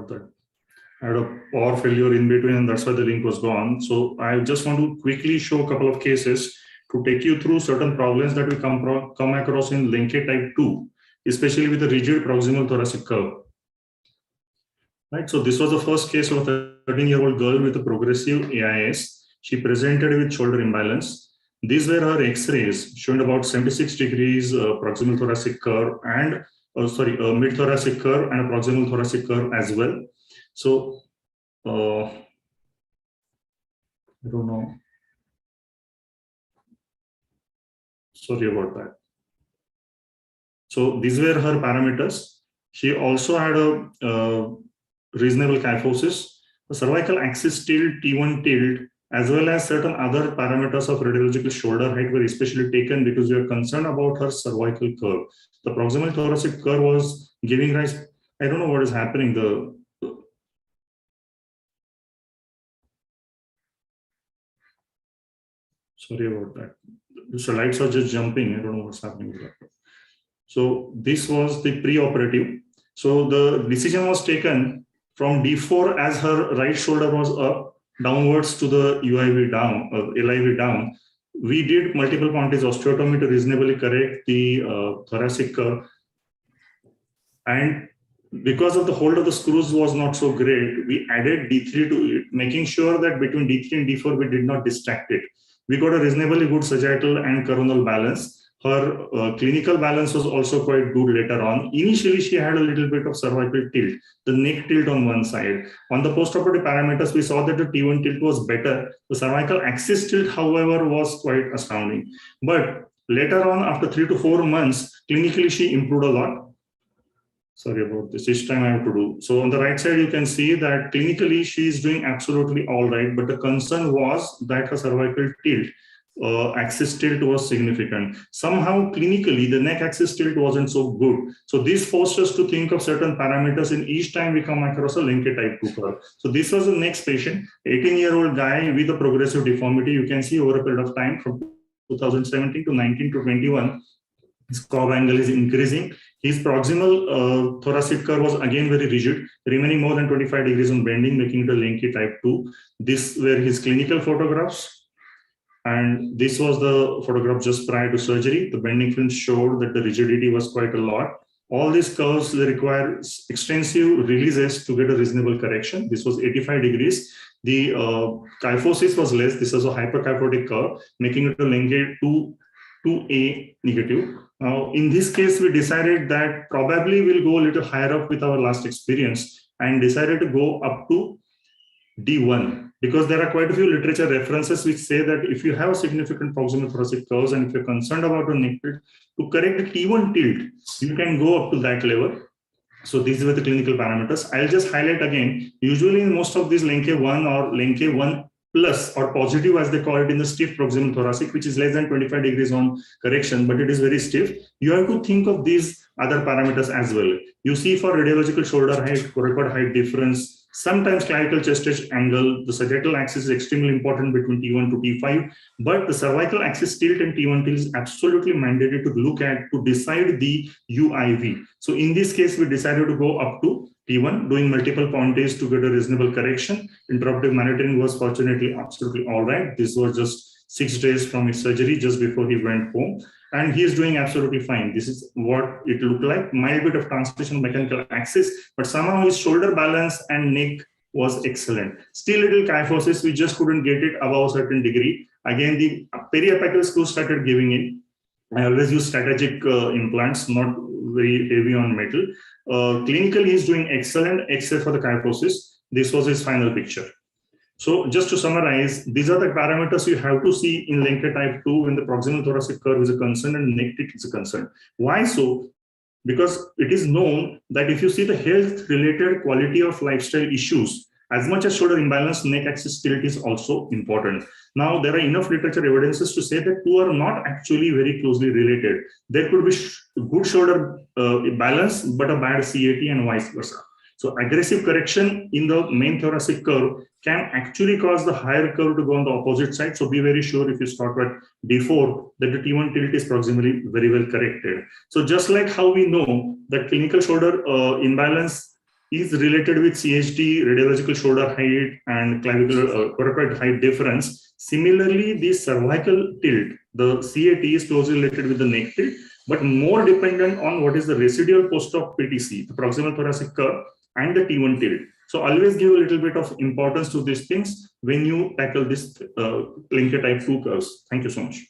thought that I had a power failure in between, and that's why the link was gone. So I just want to quickly show a couple of cases to take you through certain problems that we come across in Linke type 2, especially with the rigid proximal thoracic curve. Right. So this was the first case of a 13-year-old girl with a progressive AIS. She presented with shoulder imbalance. These were her X-rays showing about 76 degrees proximal thoracic curve and mid thoracic curve and a proximal thoracic curve as well. So I don't know. Sorry about that. So these were her parameters. She also had a reasonable kyphosis, the cervical axis tilt, T1 tilt, as well as certain other parameters of radiological shoulder height were especially taken because we are concerned about her cervical curve. The proximal thoracic curve was giving rise, I don't know what is happening. Sorry about that. The slides are just jumping. I don't know what's happening with that. So this was the pre-operative. So the decision was taken from D4 as her right shoulder was up, downwards to the UIV down, LIV down. We did multiple Ponti's osteotomy to reasonably correct the thoracic curve. And because of the hold of the screws was not so great, we added D3 to it, making sure that between D3 and D4, we did not distract it. We got a reasonably good sagittal and coronal balance. Her clinical balance was also quite good later on. Initially, she had a little bit of cervical tilt, the neck tilt on one side. On the postoperative parameters, we saw that the T1 tilt was better. The cervical axis tilt, however, was quite astounding. But later on, after 3 to 4 months, clinically, she improved a lot. Sorry about this. Each time I have to do. So on the right side, you can see that clinically, she is doing absolutely all right. But the concern was that her cervical tilt, axis tilt was significant. Somehow clinically the neck axis tilt wasn't so good. So this forced us to think of certain parameters in each time we come across a Linke type 2 curve. So this was the next patient, 18-year-old guy with a progressive deformity. You can see over a period of time from 2017 to 19 to 21, his curve angle is increasing. His proximal thoracic curve was again very rigid, remaining more than 25 degrees on bending, making it a Linke type 2. These were his clinical photographs. And this was the photograph just prior to surgery. The bending film showed that the rigidity was quite a lot. All these curves, they require extensive releases to get a reasonable correction. This was 85 degrees. The kyphosis was less. This was a hyperkyphotic curve, making it a Linke 2A negative. Now, in this case, we decided that probably we'll go a little higher up with our last experience and decided to go up to D1. Because there are quite a few literature references which say that if you have a significant proximal thoracic curves and if you're concerned about a neck tilt, to correct the T1 tilt, you can go up to that level. So these were the clinical parameters. I'll just highlight again, usually in most of these Linke 1 or Linke 1 plus or positive as they call it in the stiff proximal thoracic, which is less than 25 degrees on correction, but it is very stiff. You have to think of these other parameters as well. You see for radiological shoulder height, coracoid height difference, sometimes clavicle chest edge angle, the sagittal axis is extremely important between T1 to T5, but the cervical axis tilt and T1 tilt is absolutely mandated to look at to decide the UIV. So in this case, we decided to go up to T1, doing multiple Ponti's to get a reasonable correction. Interruptive monitoring was fortunately absolutely all right. This was just 6 days from his surgery, just before he went home. And he is doing absolutely fine. This is what it looked like. Mild bit of translation mechanical axis, but somehow his shoulder balance and neck was excellent. Still little kyphosis, we just couldn't get it above a certain degree. Again, the periapical screw started giving in. I always use strategic implants, not very heavy on metal. Clinically, he's doing excellent, except for the kyphosis. This was his final picture. So just to summarize, these are the parameters you have to see in Linke type 2 when the proximal thoracic curve is a concern and neck tilt is a concern. Why so? Because it is known that if you see the health-related quality of lifestyle issues, as much as shoulder imbalance, neck axis tilt is also important. Now, there are enough literature evidences to say that two are not actually very closely related. There could be good shoulder balance, but a bad CAT and vice versa. So aggressive correction in the main thoracic curve can actually cause the higher curve to go on the opposite side. So be very sure if you start at D4 that the T1 tilt is proximally very well corrected. So just like how we know that clinical shoulder imbalance is related with CHD, radiological shoulder height, and clavicular coracoid height difference. Similarly, the cervical tilt, the CAT, is closely related with the neck tilt, but more dependent on what is the residual post-op PTC, the proximal thoracic curve, and the T1 tilt. So always give a little bit of importance to these things when you tackle this Linke type 2 curves. Thank you so much.